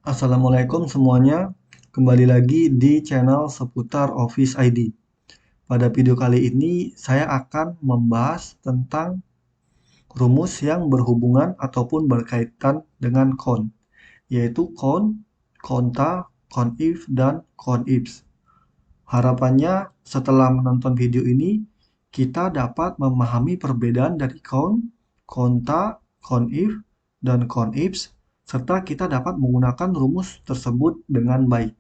Assalamualaikum semuanya, kembali lagi di channel seputar Office ID. Pada video kali ini saya akan membahas tentang rumus yang berhubungan ataupun berkaitan dengan count, yaitu count, konta, countif, dan countifs. Harapannya setelah menonton video ini, kita dapat memahami perbedaan dari count, konta, countif, dan countifs, serta kita dapat menggunakan rumus tersebut dengan baik.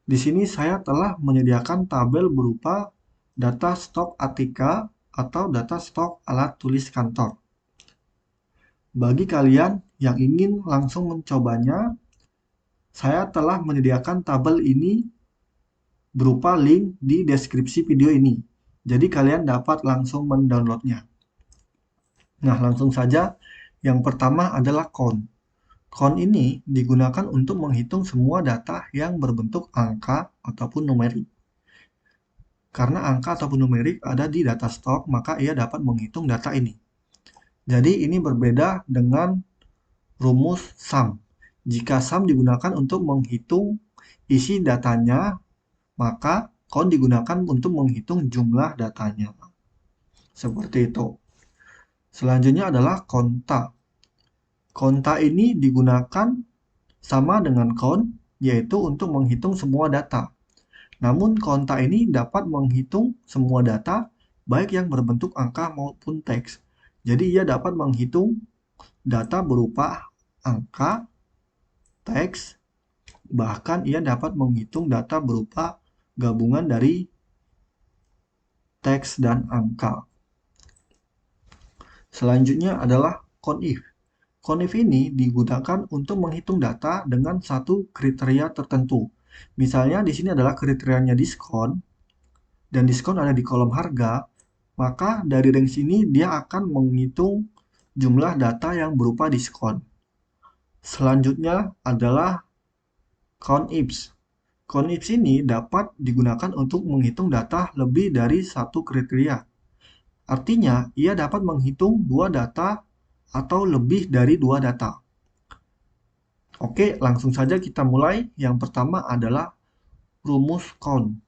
Di sini saya telah menyediakan tabel berupa data stok ATK atau data stok alat tulis kantor. Bagi kalian yang ingin langsung mencobanya, saya telah menyediakan tabel ini berupa link di deskripsi video ini. Jadi kalian dapat langsung mendownloadnya. Nah, langsung saja. Yang pertama adalah count. Count ini digunakan untuk menghitung semua data yang berbentuk angka ataupun numerik. Karena angka ataupun numerik ada di data stok, maka ia dapat menghitung data ini. Jadi ini berbeda dengan rumus sum. Jika sum digunakan untuk menghitung isi datanya, maka count digunakan untuk menghitung jumlah datanya. Seperti itu. Selanjutnya adalah konta. Konta ini digunakan sama dengan count, yaitu untuk menghitung semua data. Namun konta ini dapat menghitung semua data, baik yang berbentuk angka maupun teks. Jadi ia dapat menghitung data berupa angka, teks, bahkan ia dapat menghitung data berupa gabungan dari teks dan angka. Selanjutnya adalah countif. Countif ini digunakan untuk menghitung data dengan satu kriteria tertentu. Misalnya di sini adalah kriterianya diskon, dan diskon ada di kolom harga, maka dari range ini dia akan menghitung jumlah data yang berupa diskon. Selanjutnya adalah countifs. Countifs ini dapat digunakan untuk menghitung data lebih dari satu kriteria. Artinya, ia dapat menghitung dua data atau lebih dari dua data. Oke, langsung saja kita mulai. Yang pertama adalah rumus count.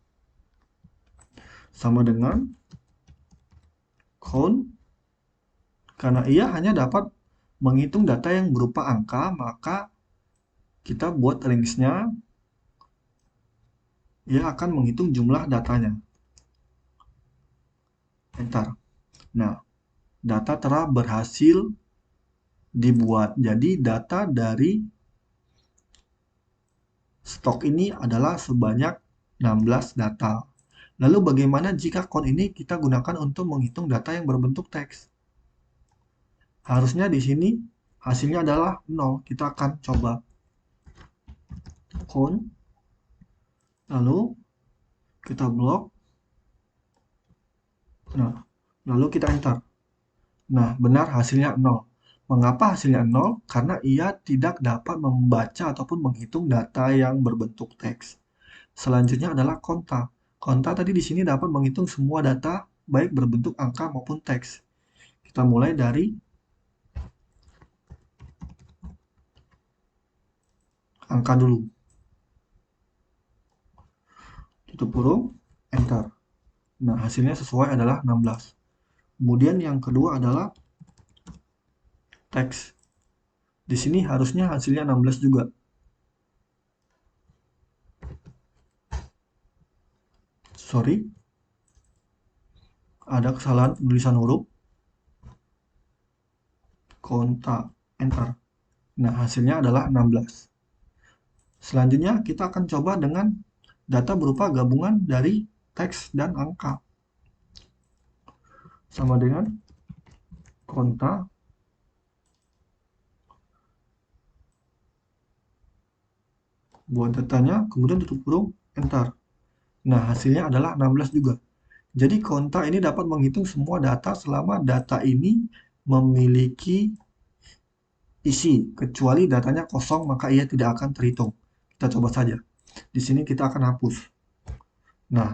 Sama dengan count, karena ia hanya dapat menghitung data yang berupa angka, maka kita buat range-nya, ia akan menghitung jumlah datanya. Enter. Nah, data telah berhasil dibuat. Jadi data dari stok ini adalah sebanyak 16 data. Lalu bagaimana jika count ini kita gunakan untuk menghitung data yang berbentuk teks? Harusnya di sini hasilnya adalah 0. Kita akan coba count, lalu kita blok. Nah, lalu kita enter. Nah, benar hasilnya 0. Mengapa hasilnya 0? Karena ia tidak dapat membaca ataupun menghitung data yang berbentuk teks. Selanjutnya adalah konta. Konta tadi di sini dapat menghitung semua data, baik berbentuk angka maupun teks. Kita mulai dari angka dulu. Tutup kurung, enter. Nah, hasilnya sesuai adalah 16. Kemudian yang kedua adalah teks. Di sini harusnya hasilnya 16 juga. Sorry. Ada kesalahan penulisan huruf. Konta, enter. Nah, hasilnya adalah 16. Selanjutnya kita akan coba dengan data berupa gabungan dari teks dan angka. Sama dengan konta, buat datanya, kemudian tutup kurung, enter. Nah, hasilnya adalah 16 juga. Jadi konta ini dapat menghitung semua data selama data ini memiliki isi. Kecuali datanya kosong, maka ia tidak akan terhitung. Kita coba saja. Di sini kita akan hapus. Nah,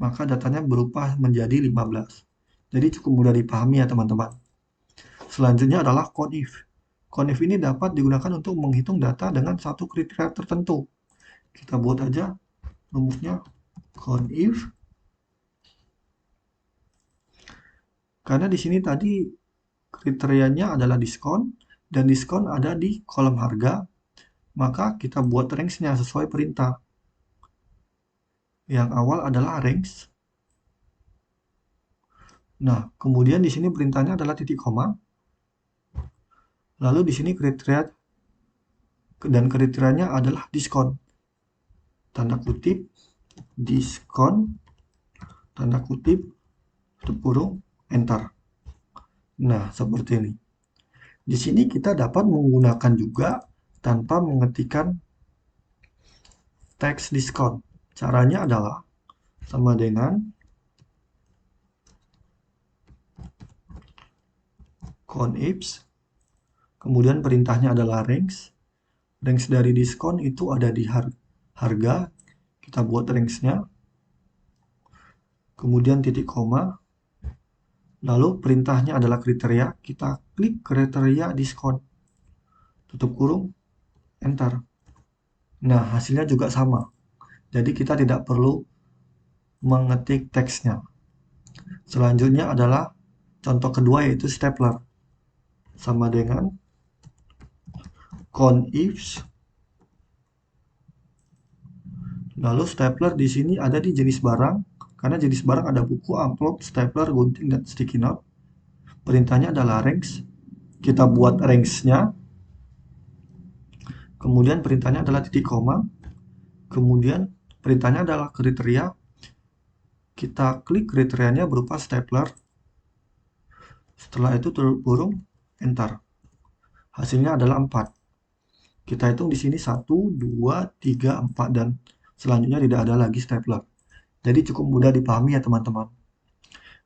maka datanya berubah menjadi 15. Jadi cukup mudah dipahami ya teman-teman. Selanjutnya adalah countif. CONIF ini dapat digunakan untuk menghitung data dengan satu kriteria tertentu. Kita buat aja rumusnya CONIF. Karena di sini tadi kriterianya adalah diskon, dan diskon ada di kolom harga, maka kita buat range-nya sesuai perintah. Yang awal adalah range. Nah, kemudian di sini perintahnya adalah titik koma. Lalu di sini kriteria dan kriterianya adalah diskon. Tanda kutip diskon, tanda kutip, tutup kurung, enter. Nah, seperti ini. Di sini kita dapat menggunakan juga tanpa mengetikkan teks diskon. Caranya adalah sama dengan CONIFs, kemudian perintahnya adalah range. Range dari diskon itu ada di harga, kita buat range-nya, kemudian titik koma, lalu perintahnya adalah kriteria, kita klik kriteria diskon, tutup kurung, enter. Nah, hasilnya juga sama, jadi kita tidak perlu mengetik teksnya. Selanjutnya adalah contoh kedua, yaitu stapler. Sama dengan CONIFs. Lalu stapler di sini ada di jenis barang, karena jenis barang ada buku, amplop, stapler, gunting, dan sticky note. Perintahnya adalah range. Kita buat range-nya. Kemudian perintahnya adalah titik koma. Kemudian perintahnya adalah kriteria. Kita klik kriterianya berupa stapler. Setelah itu tutup kurung, enter. Hasilnya adalah 4. Kita hitung di sini 1, 2, 3, 4, dan selanjutnya tidak ada lagi stapler. Jadi cukup mudah dipahami ya teman-teman.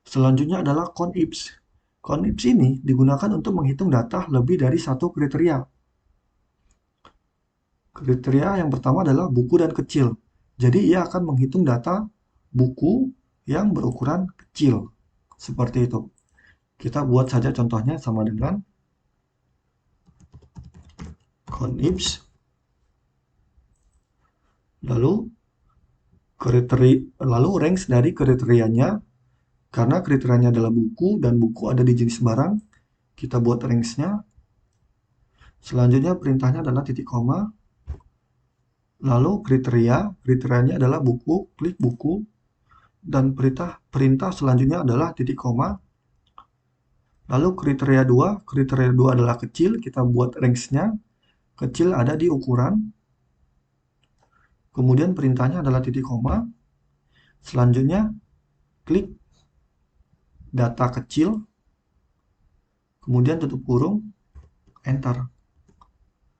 Selanjutnya adalah CONIFs. CONIFs ini digunakan untuk menghitung data lebih dari satu kriteria. Kriteria yang pertama adalah buku dan kecil. Jadi ia akan menghitung data buku yang berukuran kecil. Seperti itu. Kita buat saja contohnya sama dengan CONIFs. Lalu range dari kriterianya, karena kriterianya adalah buku dan buku ada di jenis barang, kita buat range-nya. Selanjutnya perintahnya adalah titik koma. Lalu kriterianya adalah buku, klik buku, dan perintah selanjutnya adalah titik koma. Lalu kriteria 2 adalah kecil, kita buat range-nya, kecil ada di ukuran. Kemudian perintahnya adalah titik koma. Selanjutnya klik data kecil, kemudian tutup kurung, enter.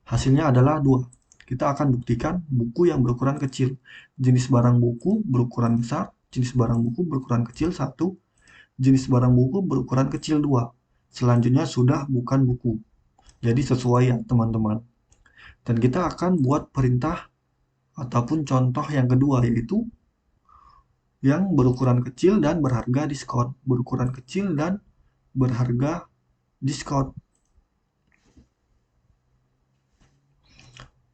Hasilnya adalah 2. Kita akan buktikan buku yang berukuran kecil. Jenis barang buku berukuran besar, jenis barang buku berukuran kecil 1, jenis barang buku berukuran kecil 2. Selanjutnya sudah bukan buku. Jadi sesuai ya teman-teman. Dan kita akan buat perintah ataupun contoh yang kedua, yaitu yang berukuran kecil dan berharga diskon. Berukuran kecil dan berharga diskon.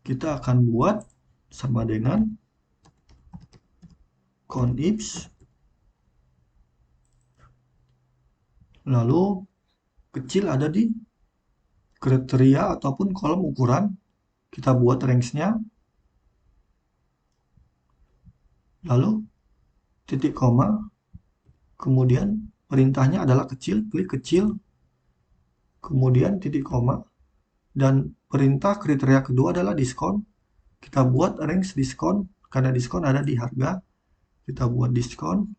Kita akan buat sama dengan CONIFs. Lalu kecil ada di kriteria ataupun kolom ukuran. Kita buat range-nya. Lalu titik koma. Kemudian perintahnya adalah kecil, klik kecil. Kemudian titik koma. Dan perintah kriteria kedua adalah diskon. Kita buat range diskon, karena diskon ada di harga. Kita buat diskon.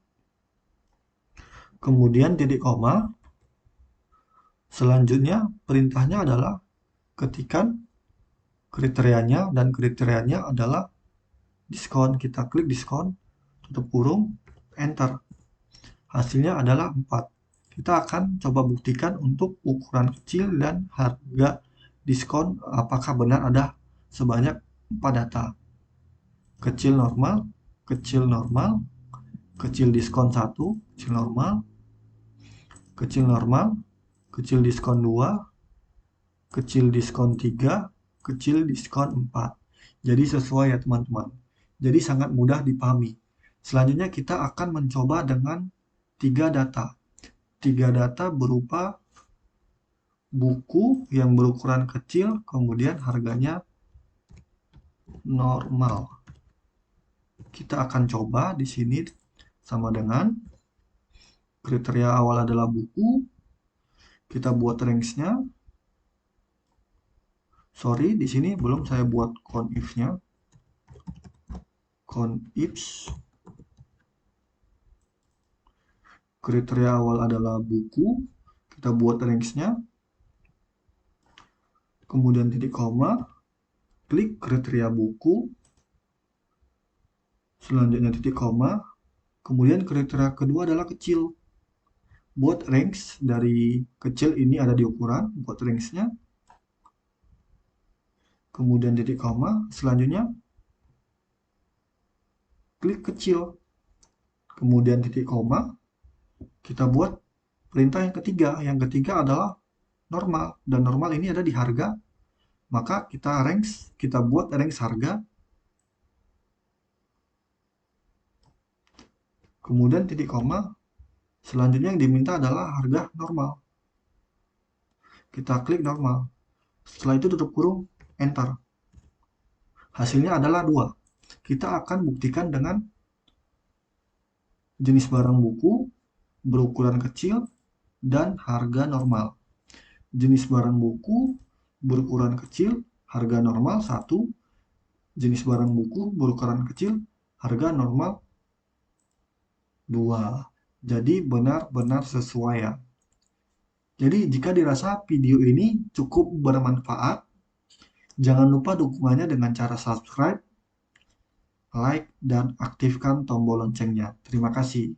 Kemudian titik koma. Selanjutnya perintahnya adalah ketikkan kriterianya, dan kriterianya adalah diskon. Kita klik diskon, tutup kurung, enter. Hasilnya adalah 4. Kita akan coba buktikan untuk ukuran kecil dan harga diskon apakah benar ada sebanyak 4 data. Kecil normal, kecil normal, kecil diskon 1, kecil normal, kecil normal, kecil diskon 2, kecil diskon 3, kecil diskon 4. Jadi sesuai ya teman-teman. Jadi sangat mudah dipahami. Selanjutnya kita akan mencoba dengan 3 data. 3 data berupa buku yang berukuran kecil, kemudian harganya normal. Kita akan coba di sini sama dengan kriteria awal adalah buku. Kita buat range-nya. Sorry, di sini belum saya buat conif-nya. Conifs. Kriteria awal adalah buku. Kita buat range-nya. Kemudian titik koma. Klik kriteria buku. Selanjutnya titik koma. Kemudian kriteria kedua adalah kecil. Buat range dari kecil ini ada di ukuran. Buat range-nya. Kemudian titik koma. Selanjutnya klik kecil. Kemudian titik koma. Kita buat perintah yang ketiga. Yang ketiga adalah normal. Dan normal ini ada di harga. Maka kita buat range harga. Kemudian titik koma. Selanjutnya yang diminta adalah harga normal. Kita klik normal. Setelah itu tutup kurung, enter. Hasilnya adalah 2. Kita akan buktikan dengan jenis barang buku, berukuran kecil, dan harga normal. Jenis barang buku, berukuran kecil, harga normal 1. Jenis barang buku, berukuran kecil, harga normal 2. Jadi benar-benar sesuai ya. Jadi jika dirasa video ini cukup bermanfaat, jangan lupa dukungannya dengan cara subscribe, like, dan aktifkan tombol loncengnya. Terima kasih.